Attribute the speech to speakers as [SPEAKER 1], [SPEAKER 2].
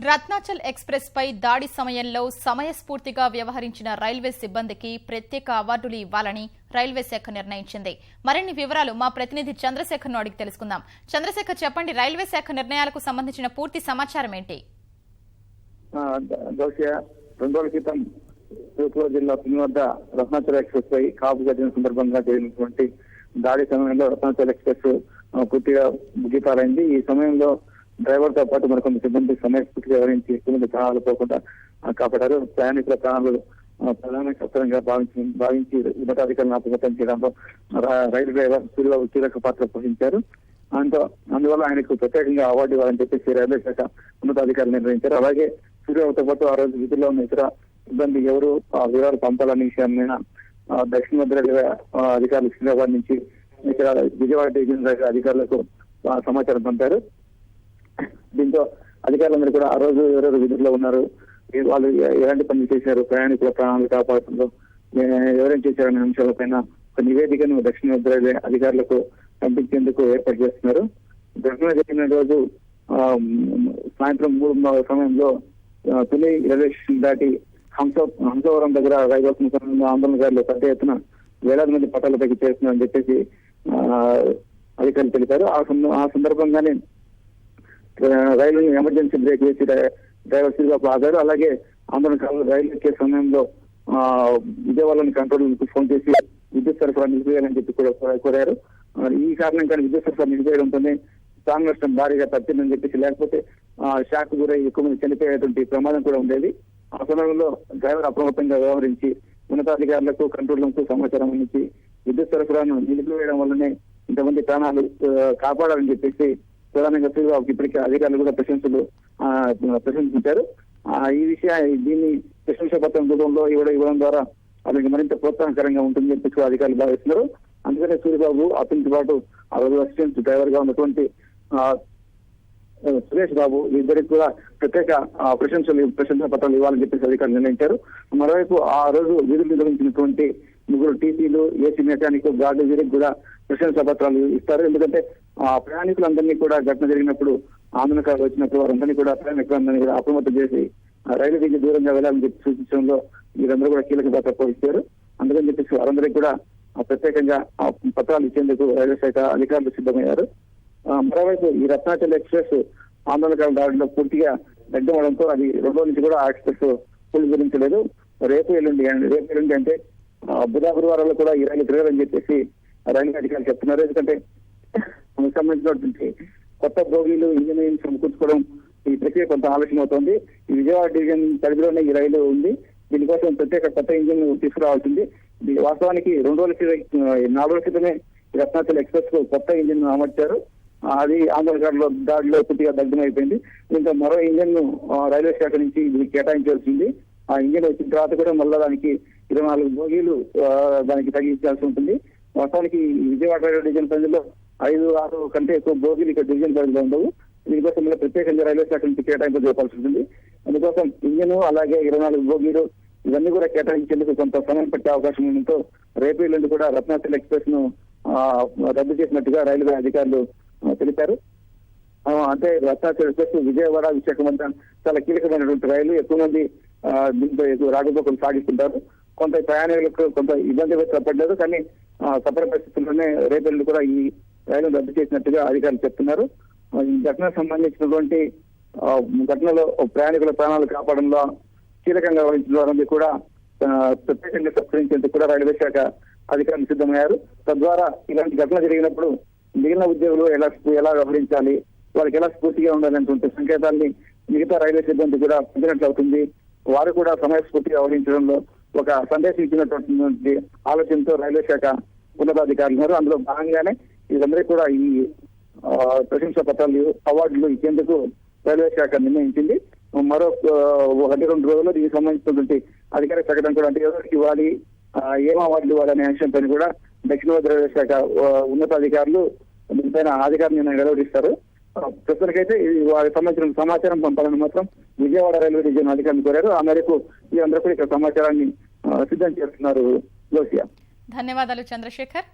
[SPEAKER 1] Ratnachal express పై దాడి సమయంలో సమయస్ఫూర్తిగా వ్యవహరించిన రైల్వే సిబ్బందికి ప్రత్యేక అవార్డులు ఇవ్వాలని రైల్వే శాఖ నిర్ణయించింది. మరిన్ని వివరాలు మా ప్రతినిధి చంద్రశేఖర్ను అడిగి తెలుసుకుందాం. చంద్రశేఖర్, చెప్పండి, రైల్వే శాఖ నిర్ణయాలకు సంబంధించిన పూర్తి సమాచారం ఏంటి?
[SPEAKER 2] 2 రోజుల క్రితం తూర్పుగోదావరి జిల్లా పిన్ వద్ద రత్నాచల్ ఎక్స్ప్రెస్ పై కాపు గడిచిన సందర్భంగా జరిగినటువంటి దాడి సమయంలో రత్నాచల్ ఎక్స్ప్రెస్ పూర్తిగా ముగిపారైంది. ఈ సమయంలో డ్రైవర్ తో పాటు మరికొంత సిబ్బంది సమయస్ఫూర్తిగా వ్యవహరించి ఎటువంటి ప్రాణాలు పోకుండా కాపాడారు. ప్రయాణికుల ప్రాణాలు ప్రధాన కష్టంగా భావించి ఉన్నతాధికారులను అప్రమత్తం చేయడంలో రైలు డ్రైవర్ సూర్యబాబు కీలక పాత్ర పోషించారు. అందువల్ల ఆయనకు ప్రత్యేకంగా అవార్డు ఇవ్వాలని చెప్పేసి రైల్వే శాఖ ఉన్నతాధికారులు నిర్ణయించారు. అలాగే సూర్యబాబుతో పాటు ఆ రోజు విధుల్లో ఉన్న ఇతర సిబ్బంది ఎవరు వివరాలు పంపాలనే విషయం మీద దక్షిణ మధ్య రైల్వే అధికారులు సికింద్రాబాద్ నుంచి ఇక్కడ విజయవాడ డివిజన్ రైల్వే అధికారులకు సమాచారం పంపారు. దీంతో అధికారులందరూ కూడా ఆ రోజు ఎవరెవరు విధుల్లో ఉన్నారు, వాళ్ళు ఎలాంటి పనులు చేశారు, ప్రయాణికుల ప్రాణాలు కాపాడుతుందో ఎవరేం చేశారనే అంశాలపైన ఒక నివేదికను దక్షిణ మధ్య రైల్వే అధికారులకు పంపించేందుకు ఏర్పాటు చేస్తున్నారు. ఘటన జరిగిన రోజు సాయంత్రం 3 సమయంలో తుని రైల్వే స్టేషన్ దాటి హంసవరం దగ్గర రైలు ఆందోళనకారులు పెద్ద ఎత్తున వేలాది మంది పట్టాలపైకి చేస్తున్నారని చెప్పేసి అధికారులు తెలిపారు. ఆ సందర్భంగానే రైలుని ఎమర్జెన్సీ బ్రేక్ వేసి డ్రైవర్ సీట్గా ఆగారు. అలాగే ఆందోళనకారులు రైలు ఎక్కే సమయంలో విజయవాడలోని కంట్రోల్ ఫోన్ చేసి విద్యుత్ సరఫరా నిలిపివేయాలని చెప్పి కూడా కోరారు. ఈ కారణం కానీ విద్యుత్ సరఫరా నిలిపివేయడంతోనే ప్రాణ నష్టం భారీగా తప్పిందని చెప్పేసి, లేకపోతే షాక్ గురై ఎక్కువ మంది చనిపోయేటువంటి ప్రమాదం కూడా ఉండేది. ఆ సమయంలో డ్రైవర్ అప్రమత్తంగా వ్యవహరించి ఉన్నతాధికారులకు కంట్రోల్ రూమ్ కు సమాచారం అందించి విద్యుత్ సరఫరాను నిలిపివేయడం వల్లనే ఇంతమంది ప్రాణాలు కాపాడాలని చెప్పేసి ప్రధానంగా సూర్యబాబుకి ఇప్పటికే అధికారులు కూడా ప్రశంసించారు. దీన్ని ప్రశంసా పత్రం రూపంలో ఇవ్వడం ద్వారా వాళ్ళకి మరింత ప్రోత్సాహకరంగా ఉంటుందని చెప్పేసి అధికారులు భావిస్తున్నారు. అందుకనే సూర్యబాబు అతనితో పాటు ఆ రోజు అసిస్టెంట్ డ్రైవర్ గా ఉన్నటువంటి సురేష్ బాబు ఇద్దరికి కూడా ప్రత్యేక ప్రశంసా పత్రాలు ఇవ్వాలని చెప్పేసి అధికారులు నిర్ణయించారు. మరోవైపు ఆ రోజు విధులు నిర్వహించినటువంటి 3 టీసీలు, ఏసీ మెకానిక్, గార్డు వీరికి కూడా ప్రశంసా పత్రాలు ఇస్తారు. ఎందుకంటే ప్రయాణికులందరినీ కూడా ఘటన జరిగినప్పుడు ఆందోళనకారులు వచ్చినప్పుడు వారందరినీ కూడా ప్రయాణికులందరినీ కూడా అప్రమత్తం చేసి రైలు దిగి దూరంగా వెళ్లాలని చెప్పి సూచించడంలో వీరందరూ కూడా కీలక పాత్ర పోషిస్తారు. అందుకని చెప్పేసి వారందరికీ కూడా ప్రత్యేకంగా పత్రాలు ఇచ్చేందుకు రైల్వే శాఖ అధికారులు సిద్ధమయ్యారు. మరోవైపు ఈ రత్నాచల్ ఎక్స్ప్రెస్ ఆందోళనకారుల దాడిలో పూర్తిగా దగ్గమవడంతో అది 2 రోజుల నుంచి కూడా ఆ ఎక్స్ప్రెస్ పునరుద్ధరించలేదు. రేపు ఎల్లుండి అంటే గురువారాల్లో కూడా ఈ రైలు తిరగదని చెప్పేసి రైల్వే అధికారులు చెప్తున్నారు. ఎందుకంటే సంబంధించినటువంటి కొత్త బోగీలు, ఇంజనీరింగ్ సమకూర్చుకోవడం ఈ ప్రక్రియ కొంత ఆలస్యం అవుతోంది. ఈ విజయవాడ డివిజన్ పరిధిలోనే ఈ రైలు ఉంది. దీనికోసం ప్రత్యేక కొత్త ఇంజిన్ తీసుకురావాల్సింది. వాస్తవానికి 4 రోజుల క్రితమే రత్నాచల్ ఎక్స్ప్రెస్ కు కొత్త ఇంజిన్ అమర్చారు. అది ఆందోళనకారుల దాడిలో పూర్తిగా దగ్ధమైపోయింది. దీంతో మరో ఇంజిన్ ను రైల్వే శాఖ నుంచి ఇది కేటాయించాల్సింది. ఆ ఇంజిన్ వచ్చిన తర్వాత కూడా మళ్ళీ దానికి 24 బోగీలు దానికి తగ్గించాల్సి ఉంటుంది. వాస్తవానికి విజయవాడ రైల్వే డివిజన్ పరిధిలో 5-6 కంటే ఎక్కువ బోగీలు ఇక్కడ డివిజన్ పరిధిలో ఉండవు. దీనికోసం మళ్ళీ ప్రత్యేకంగా రైల్వే శాఖ నుంచి కేటాయింపు చేయాల్సి ఉంటుంది. అందుకోసం ఇంజిన్ అలాగే 24 బోగీలు ఇవన్నీ కూడా కేటాయించేందుకు కొంత సమయం పట్టే అవకాశం ఉండడంతో రేపు ఎల్లుండి కూడా రత్నాచల్ ఎక్స్ప్రెస్ ను రద్దు చేసినట్టుగా రైల్వే అధికారులు తెలిపారు. అంటే రత్నాచల్ ఎక్స్ప్రెస్ విజయవాడ, విశాఖపట్నం చాలా కీలకమైనటువంటి రైలు. ఎక్కువ మంది దీంతో రాకపోకలు సాగిస్తుంటారు. కొంత ప్రయాణికులకు కొంత ఇబ్బంది పడలేదు. కానీ సపర పరిస్థితుల్లోనే రేపు ఎల్లుండి కూడా ఈ రైలు రద్దు చేసినట్టుగా అధికారులు చెప్తున్నారు. ఈ ఘటనకు సంబంధించినటువంటి ఘటనలో ప్రయాణికుల ప్రాణాలు కాపాడంలో కీలకంగా వహించిన వారందరూ కూడా ప్రత్యేకంగా సత్కరించేందుకు కూడా రైల్వే శాఖ అధికారులు సిద్ధమయ్యారు. తద్వారా ఇలాంటి ఘటన జరిగినప్పుడు మిగిలిన ఉద్యోగులు ఎలా వ్యవహరించాలి, వాళ్ళకి ఎలా స్ఫూర్తిగా ఉండాలనేటువంటి సంకేతాన్ని మిగతా రైల్వే సిబ్బంది కూడా పొందినట్లు అవుతుంది. వారు కూడా సమయస్ఫూర్తిగా వ్యవహరించడంలో ఒక సందేశం ఇచ్చినటువంటి ఆలోచనతో రైల్వే శాఖ ఉన్నతాధికారులు ఉన్నారు. అందులో భాగంగానే వీళ్ళందరికీ కూడా ఈ ప్రశంసా పత్రాలు, అవార్డులు ఇచ్చేందుకు రైల్వే శాఖ నిర్ణయించింది. మరో 1-2 రోజుల్లో దీనికి సంబంధించినటువంటి అధికారిక ప్రకటన కూడా, అంటే ఎవరికి ఇవ్వాలి, ఏం అవార్డులు ఇవ్వాలనే అంశంపై కూడా దక్షిణ మధ్య రైల్వే శాఖ ఉన్నతాధికారులు దీనిపైన అధికారులను వెలువరిస్తారు. ప్రస్తుతానికైతే వారికి సంబంధించిన సమాచారం పంపాలని మాత్రం విజయవాడ రైల్వే డివిజన్ అధికారులు కోరారు. ఆ మేరకు వీరందరూ కూడా ఇక్కడ సమాచారాన్ని సిద్ధం చేస్తున్నారు.
[SPEAKER 1] ధన్యవాదాలు చంద్రశేఖర్.